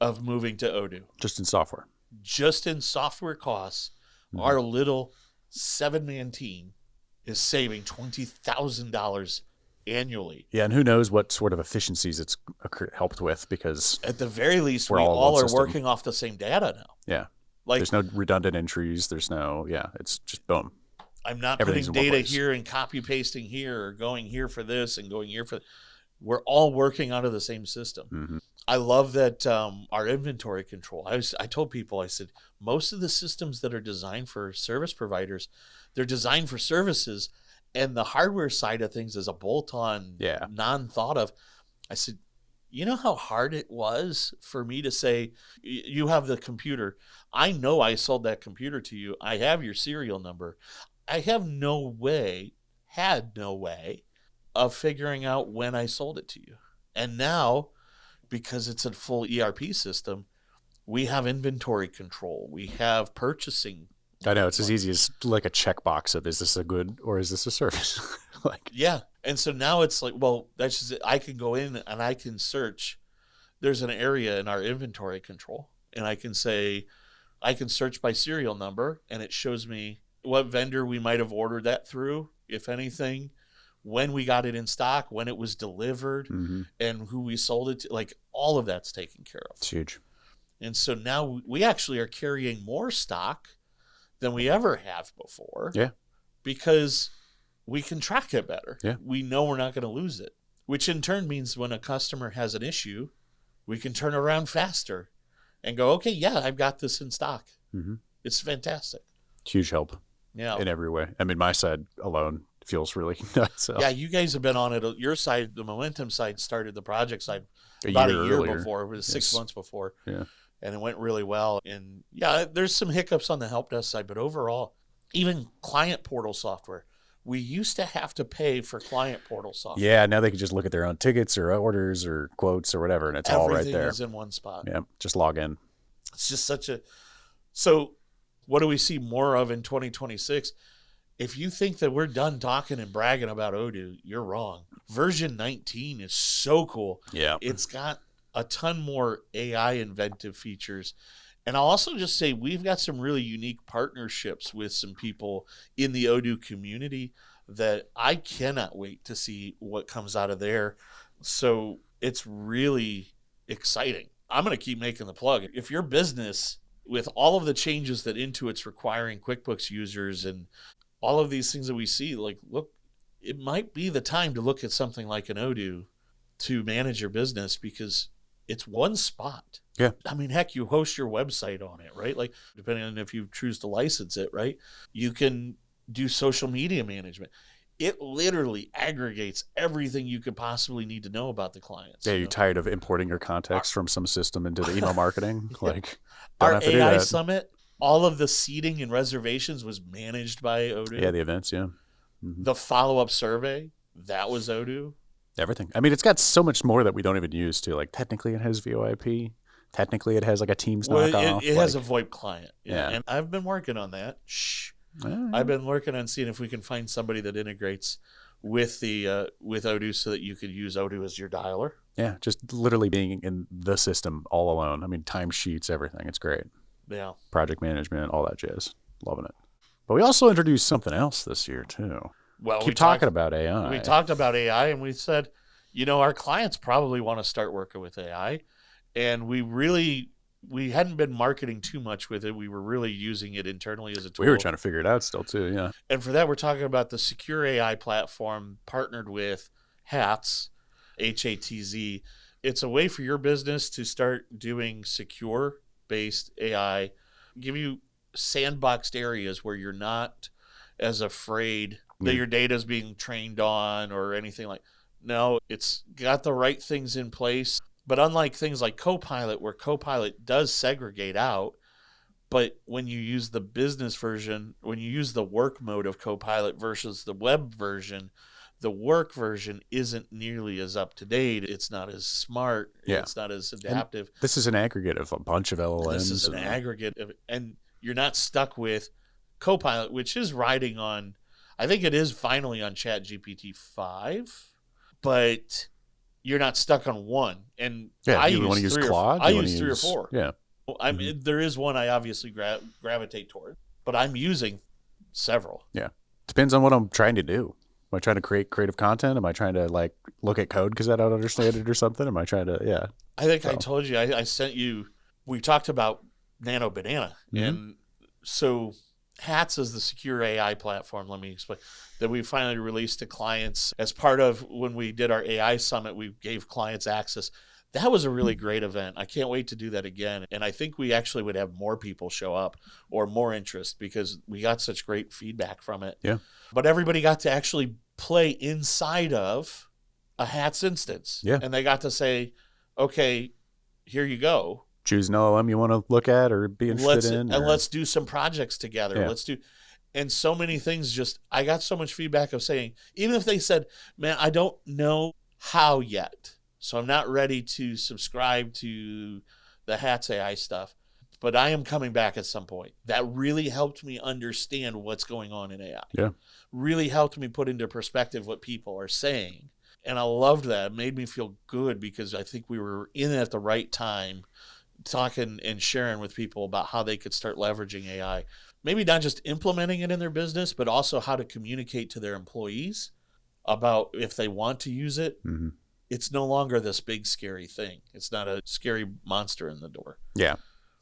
of moving to Odoo. Just in software. Just in software costs, our little 7-man team is saving $20,000 annually. Yeah, and who knows what sort of efficiencies it's helped with, because at the very least, we all are working off the same data now. Yeah. There's no redundant entries. There's no, it's just boom. I'm not putting data here and copy pasting here or going here for this and going here for. We're all working out of the same system. Mm-hmm. I love that our inventory control. I told people, I said, most of the systems that are designed for service providers, they're designed for services, and the hardware side of things is a bolt-on, non-thought of. I said, you know how hard it was for me to say, you have the computer. I know I sold that computer to you. I have your serial number. I had no way of figuring out when I sold it to you. And now, because it's a full ERP system, we have inventory control. We have purchasing. I know, it's as easy as like a checkbox of, is this a good or is this a service? Yeah. And so now it's like, well, that's just it. I can go in and I can search. There's an area in our inventory control, and I can search by serial number, and it shows me what vendor we might have ordered that through, if anything, when we got it in stock, when it was delivered, and who we sold it to. Like, all of that's taken care of. It's huge. And so now we actually are carrying more stock than we ever have before. Yeah. Because we can track it better. Yeah. We know we're not going to lose it, which in turn means when a customer has an issue, we can turn around faster and go, okay, yeah, I've got this in stock. Mm-hmm. It's fantastic. huge help Yeah. in every way. I mean, my side alone feels really nuts. So. Yeah, you guys have been on it. Your side, the Momentum side, started the project side a about year a year earlier. before. It was 6 months before. Yeah. And it went really well. And yeah, there's some hiccups on the help desk side, but overall, even client portal software. We used to have to pay for client portal software. Yeah, now they can just look at their own tickets or orders or quotes or whatever, and it's all right there. Everything is in one spot. Yeah, just log in. It's just such a... So what do we see more of in 2026? If you think that we're done talking and bragging about Odoo, you're wrong. Version 19 is so cool. Yeah. It's got a ton more AI inventive features. And I'll also just say we've got some really unique partnerships with some people in the Odoo community that I cannot wait to see what comes out of there. So it's really exciting. I'm going to keep making the plug. If your business, with all of the changes that Intuit's requiring QuickBooks users and all of these things that we see, like, look, it might be the time to look at something like an Odoo to manage your business because it's one spot. Yeah. I mean, heck, you host your website on it, right? Like, depending on if you choose to license it, right? You can do social media management. It literally aggregates everything you could possibly need to know about the clients. Yeah, you're tired of importing your context from some system into the email marketing? Like, our AI Summit, all of the seating and reservations was managed by Odoo. Yeah, the events, yeah. Mm-hmm. The follow-up survey, that was Odoo. Everything. I mean, it's got so much more that we don't even use too. Like, technically it has VoIP. Technically it has like a Teams knockoff. It has a VoIP client. Yeah. And I've been working on that. I've been working on seeing if we can find somebody that integrates with the with Odoo so that you could use Odoo as your dialer. Yeah, just literally being in the system all alone. I mean, timesheets, everything. It's great. Yeah. Project management, all that jazz. Loving it. But we also introduced something else this year too. Well, we talking about AI. We talked about AI and we said, our clients probably want to start working with AI. And we hadn't been marketing too much with it. We were really using it internally as a tool. We were trying to figure it out still too, yeah. And for that, we're talking about the secure AI platform partnered with HATZ, HATZ. It's a way for your business to start doing secure-based AI, give you sandboxed areas where you're not as afraid that your data is being trained on or anything like. No, it's got the right things in place. But unlike things like Copilot, where Copilot does segregate out, but when you use the business version, when you use the work mode of Copilot versus the web version, the work version isn't nearly as up to date. It's not as smart. Yeah. It's not as adaptive. And this is an aggregate of a bunch of LLMs. This is an aggregate of, and you're not stuck with Copilot, which is riding on, I think it is finally on ChatGPT 5, but you're not stuck on one. And I use Claude. I use 3 or 4. Yeah. I mean, there is one I obviously gravitate toward, but I'm using several. Yeah. Depends on what I'm trying to do. Am I trying to create creative content? Am I trying to like look at code because I don't understand it or something? Am I trying to, yeah. I think I told you, I sent you, we talked about Nano Banana. Mm-hmm. And so HATZ is the secure AI platform, let me explain, that we finally released to clients as part of when we did our AI summit. We gave clients access. That was a really great event. I can't wait to do that again. And I think we actually would have more people show up or more interest because we got such great feedback from it. Yeah. But everybody got to actually play inside of a HATZ instance. Yeah. And they got to say, okay, here you go. Choose an LLM you want to look at or be interested in. And let's do some projects together. Yeah. And so many things I got so much feedback of saying, even if they said, man, I don't know how yet, so I'm not ready to subscribe to the HATZ AI stuff, but I am coming back at some point. That really helped me understand what's going on in AI. Yeah. Really helped me put into perspective what people are saying. And I loved that. It made me feel good because I think we were in it at the right time, talking and sharing with people about how they could start leveraging AI. Maybe not just implementing it in their business, but also how to communicate to their employees about if they want to use it. Mm-hmm. It's no longer this big, scary thing. It's not a scary monster in the door. Yeah.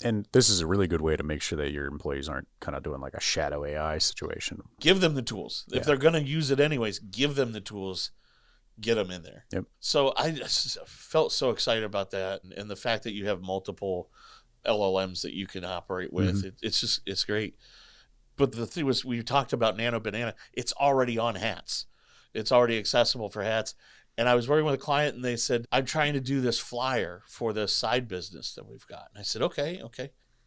And this is a really good way to make sure that your employees aren't kind of doing like a shadow AI situation. Give them the tools. If they're going to use it anyways, give them the tools. Get them in there. Yep. So I just felt so excited about that. And the fact that you have multiple LLMs that you can operate with, it's great. But the thing was, we talked about Nano Banana. It's already on hats. It's already accessible for hats. And I was working with a client, and they said, I'm trying to do this flyer for this side business that we've got. And I said, okay.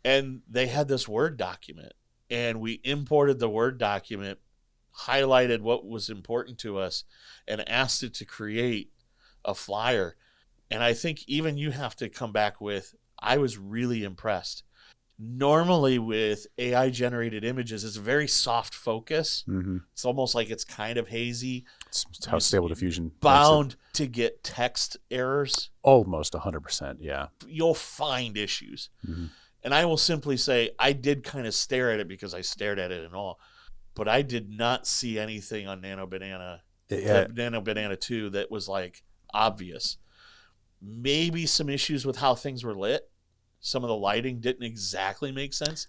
And they had this Word document, and we imported the Word document, highlighted what was important to us, and asked it to create a flyer. And I think even you have to come back with, I was really impressed. Normally with AI-generated images, it's a very soft focus. Mm-hmm. It's almost like it's kind of hazy. It's how Stable Diffusion bound to get text errors. Almost 100%, yeah. You'll find issues. Mm-hmm. And I will simply say, I did kind of stare at it because I stared at it and all, but I did not see anything on Nano Banana, Nano Banana 2 that was like obvious. Maybe some issues with how things were lit. Some of the lighting didn't exactly make sense.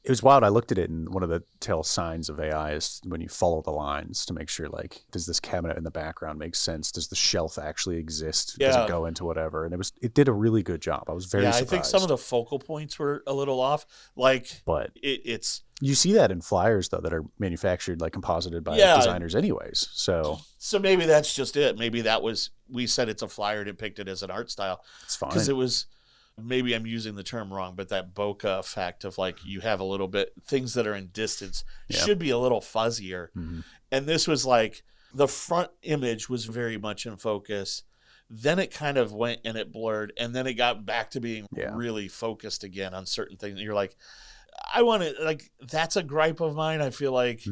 It was wild. I looked at it, and one of the tell signs of AI is when you follow the lines to make sure, like, does this cabinet in the background make sense? Does the shelf actually exist? Does it go into whatever? And it did a really good job. I was very surprised. I think some of the focal points were a little off. Like, but it's you see that in flyers though that are manufactured, like composited by designers anyways. So maybe that's just it. Maybe that was, we said it's a flyer and picked it as an art style. It's fine because it was. Maybe I'm using the term wrong, but that bokeh effect of like you have a little bit, things that are in distance should be a little fuzzier. Mm-hmm. And this was like the front image was very much in focus. Then it kind of went and it blurred, and then it got back to being really focused again on certain things. And you're like, I want to, like, that's a gripe of mine. I feel like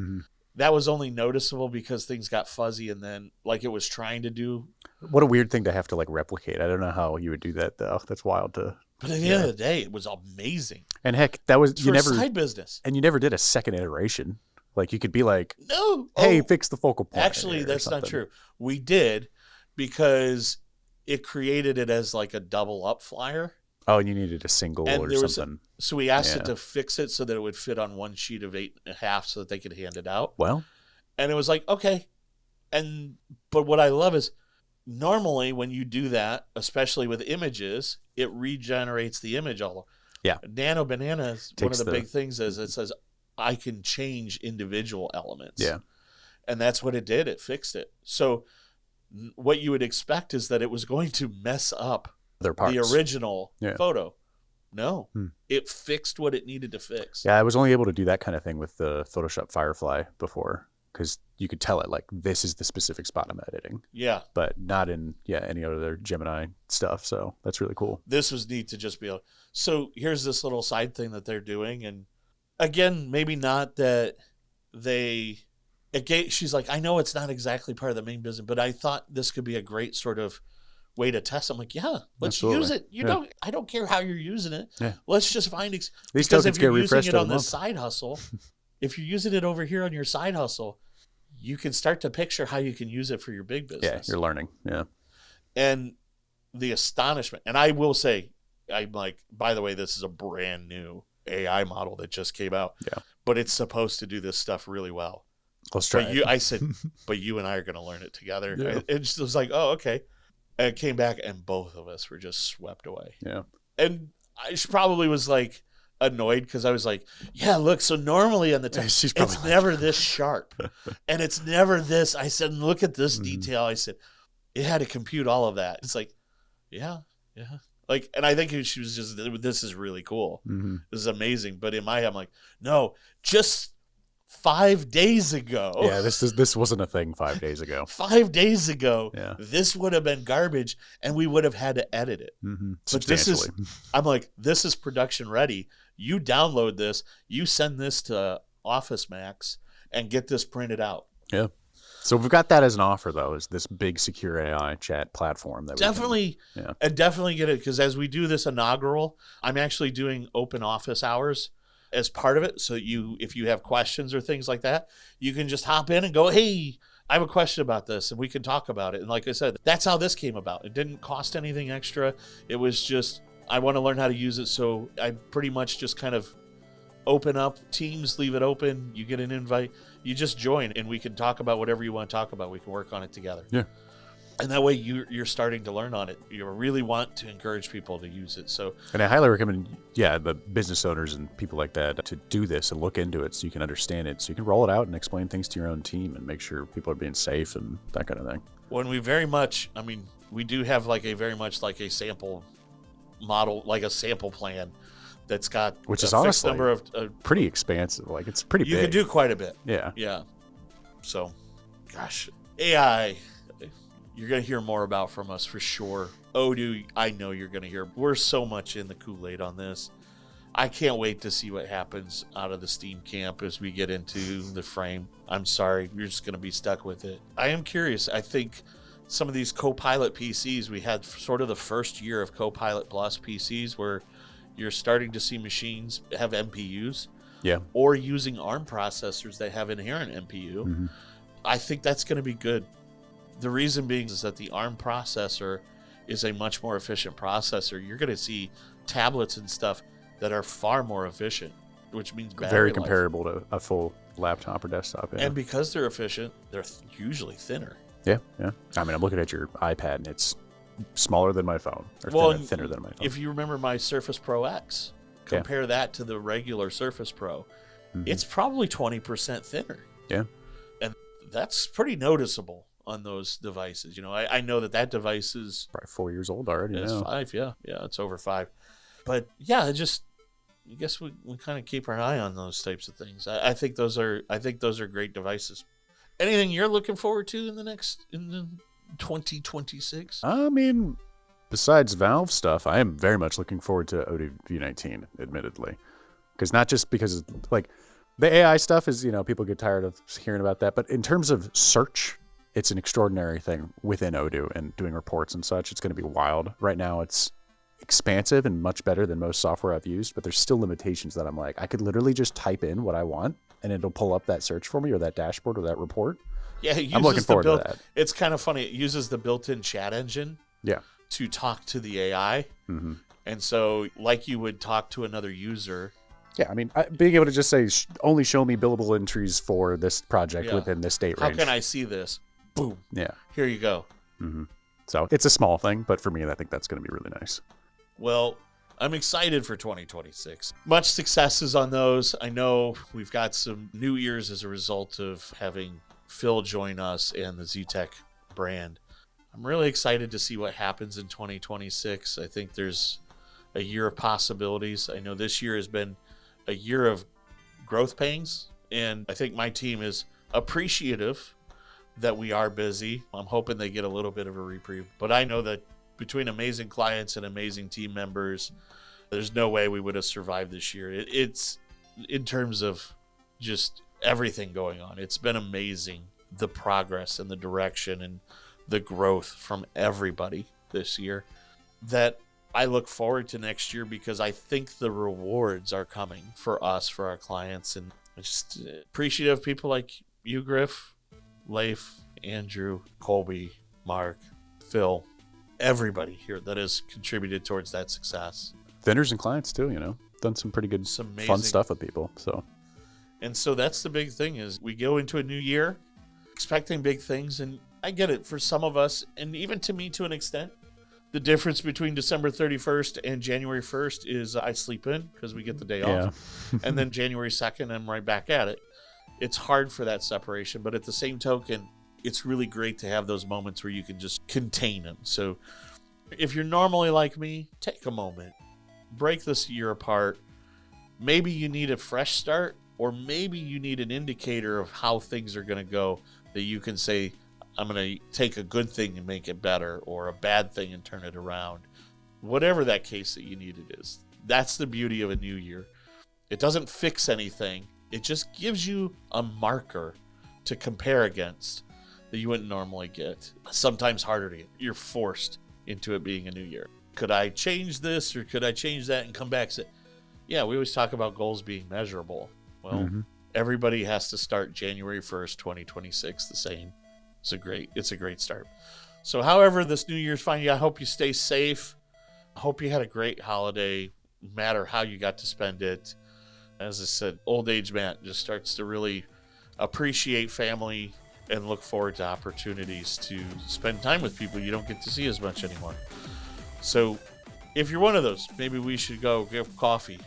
that was only noticeable because things got fuzzy and then like it was trying to do. What a weird thing to have to like replicate. I don't know how you would do that though. That's wild to. But at the end of the day, it was amazing. And heck, that was you never side business. And you never did a second iteration. Like you could be like, no, hey, fix the focal point. Actually, that's not true. We did because it created it as like a double up flyer. Oh, and you needed a single or something. So we asked it to fix it so that it would fit on one sheet of 8.5 so that they could hand it out. Well, and it was like, okay. But what I love is normally when you do that, especially with images, it regenerates the image all over. Yeah. Nano Banana, one of the big things is it says, I can change individual elements. Yeah. And that's what it did. It fixed it. So what you would expect is that it was going to mess up their parts. The original photo. No, it fixed what it needed to fix. Yeah, I was only able to do that kind of thing with the Photoshop Firefly before because you could tell it like this is the specific spot I'm editing. Yeah. But not in any other Gemini stuff. So that's really cool. This was neat to just be able. So here's this little side thing that they're doing. And again, maybe not that she's like, I know it's not exactly part of the main business, but I thought this could be a great sort of way to test. I'm like, let's use it. I don't care how you're using it. Yeah. Let's just find because if you're using it on this side hustle, if you're using it over here on your side hustle, you can start to picture how you can use it for your big business. Yeah, you're learning. Yeah. And the astonishment, and I will say, I'm like, by the way, this is a brand new AI model that just came out. Yeah. But it's supposed to do this stuff really well. Let's try it. I said, but you and I are going to learn it together. Yeah. It just was like, oh, okay. And it came back, and both of us were just swept away. Yeah. And I probably was like annoyed because I was like, yeah, look, so normally on the text, it's never this sharp. And it's never this. I said, look at this detail. I said, it had to compute all of that. It's like, yeah. Like, and I think she was just, this is really cool. Mm-hmm. This is amazing. But in my head, I'm like, no, just 5 days ago. Yeah, this wasn't a thing 5 days ago. 5 days ago, this would have been garbage, and we would have had to edit it. Mm-hmm. But this is, I'm like, this is production ready. You download this, you send this to Office Max, and get this printed out. Yeah. So we've got that as an offer, though, is this big secure AI chat platform that definitely get it, because as we do this inaugural, I'm actually doing open office hours as part of it. So if you have questions or things like that, you can just hop in and go, hey, I have a question about this, and we can talk about it. And like I said, that's how this came about. It didn't cost anything extra. It was just, I want to learn how to use it. So I pretty much just kind of open up Teams, leave it open. You get an invite, you just join, and we can talk about whatever you want to talk about. We can work on it together. Yeah. And that way you're starting to learn on it. You really want to encourage people to use it. So, and I highly recommend, the business owners and people like that to do this and look into it so you can understand it, so you can roll it out and explain things to your own team and make sure people are being safe and that kind of thing. When we we do have very much like a sample model, like a sample plan that's got which is a fixed honestly number of pretty expansive. Like, it's pretty big. You can do quite a bit. Yeah. Yeah. So, gosh, AI, you're going to hear more about from us for sure. Odoo, I know you're going to hear. We're so much in the Kool-Aid on this. I can't wait to see what happens out of the Steam camp as we get into the frame. I'm sorry, you're just going to be stuck with it. I am curious. I think some of these Copilot PCs, we had sort of the first year of Copilot Plus PCs where you're starting to see machines have MPUs. Yeah. Or using ARM processors that have inherent MPU. Mm-hmm. I think that's going to be good. The reason being is that the ARM processor is a much more efficient processor. You're going to see tablets and stuff that are far more efficient, which means very comparable to a full laptop or desktop. Yeah. And because they're efficient, they're usually thinner. Yeah. I mean, I'm looking at your iPad and it's smaller than my phone, or thinner than my phone. If you remember my Surface Pro X, compare that to the regular Surface Pro, it's probably 20% thinner. Yeah. And that's pretty noticeable on those devices. I know that device is probably 4 years old already. It's 5, yeah, it's over 5. But yeah, I guess we kind of keep our eye on those types of things. I think those are great devices. Anything you're looking forward to in the 2026? I mean, besides Valve stuff, I am very much looking forward to Odoo V19, admittedly, because like the AI stuff is, people get tired of hearing about that, but in terms of search, it's an extraordinary thing within Odoo and doing reports and such. It's going to be wild. Right now, it's expansive and much better than most software I've used, but there's still limitations that I'm like, I could literally just type in what I want and it'll pull up that search for me, or that dashboard, or that report. Yeah, I'm looking forward to that. It's kind of funny. It uses the built-in chat engine to talk to the AI. Mm-hmm. And so like you would talk to another user. Yeah, I mean, being able to just say, only show me billable entries for this project within this date range. How can I see this? Boom. Yeah. Here you go. Mm-hmm. So it's a small thing, but for me, I think that's going to be really nice. Well, I'm excited for 2026. Much successes on those. I know we've got some new ears as a result of having Phil join us and the Z-Tech brand. I'm really excited to see what happens in 2026. I think there's a year of possibilities. I know this year has been a year of growth pains, and I think my team is appreciative that we are busy. I'm hoping they get a little bit of a reprieve, but I know that between amazing clients and amazing team members, there's no way we would have survived this year. It's in terms of just everything going on. It's been amazing, the progress and the direction and the growth from everybody this year, that I look forward to next year, because I think the rewards are coming for us, for our clients. And I'm just appreciative of people like you, Griff, Leif, Andrew, Colby, Mark, Phil, everybody here that has contributed towards that success. Vendors and clients too, done some pretty good, fun stuff with people. And so that's the big thing, is we go into a new year expecting big things. And I get it, for some of us, and even to me to an extent, the difference between December 31st and January 1st is I sleep in because we get the day off. And then January 2nd, I'm right back at it. It's hard for that separation, but at the same token, it's really great to have those moments where you can just contain them. So if you're normally like me, take a moment, break this year apart. Maybe you need a fresh start, or maybe you need an indicator of how things are going to go, that you can say, I'm going to take a good thing and make it better, or a bad thing and turn it around. Whatever that case that you need it is. That's the beauty of a new year. It doesn't fix anything. It just gives you a marker to compare against that you wouldn't normally get. Sometimes harder to get. You're forced into it being a new year. Could I change this, or could I change that and come back and say, yeah, we always talk about goals being measurable. Well, everybody has to start January 1st, 2026 the same. It's a great start. So however this New Year's find you, I hope you stay safe. I hope you had a great holiday, no matter how you got to spend it. As I said, old age Matt just starts to really appreciate family and look forward to opportunities to spend time with people you don't get to see as much anymore. So if you're one of those, maybe we should go get coffee,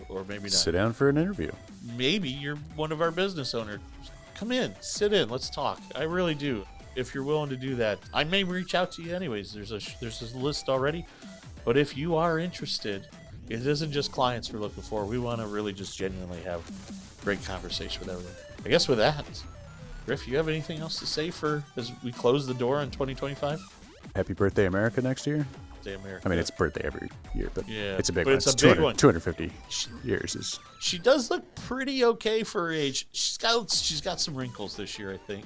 or maybe not. Sit down for an interview. Maybe you're one of our business owners. Come in, sit in, let's talk. I really do. If you're willing to do that, I may reach out to you anyways. There's a list already. But if you are interested, it isn't just clients we're looking for. We want to really just genuinely have great conversation with everyone. I guess with that, Griff, you have anything else to say for as we close the door on 2025? Happy birthday, America, next year. America. I mean, it's birthday every year, but yeah, it's a big but one. It's a big one. 250 years is. She does look pretty okay for her age. She's got some wrinkles this year, I think,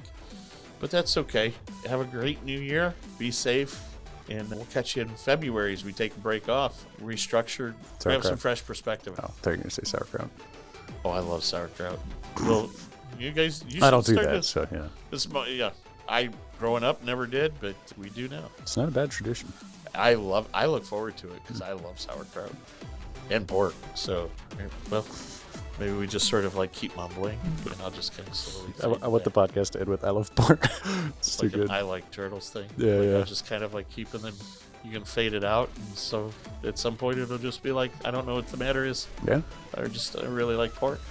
but that's okay. Have a great new year. Be safe, and we'll catch you in February as we take a break off, restructure, have some fresh perspective. Oh, they're gonna say sauerkraut. Oh, I love sauerkraut. Well, you guys, I don't do that, so yeah. I growing up never did, but we do now. It's not a bad tradition. I look forward to it because I love sauerkraut and pork. So, well, maybe we just sort of like keep mumbling, and I'll just kind of slowly. I want the podcast to end with "I love pork." It's like too good. I like turtles thing. Yeah. I'm just kind of like keeping them. You can fade it out, and so at some point it'll just be like, I don't know what the matter is. Yeah. I really like pork.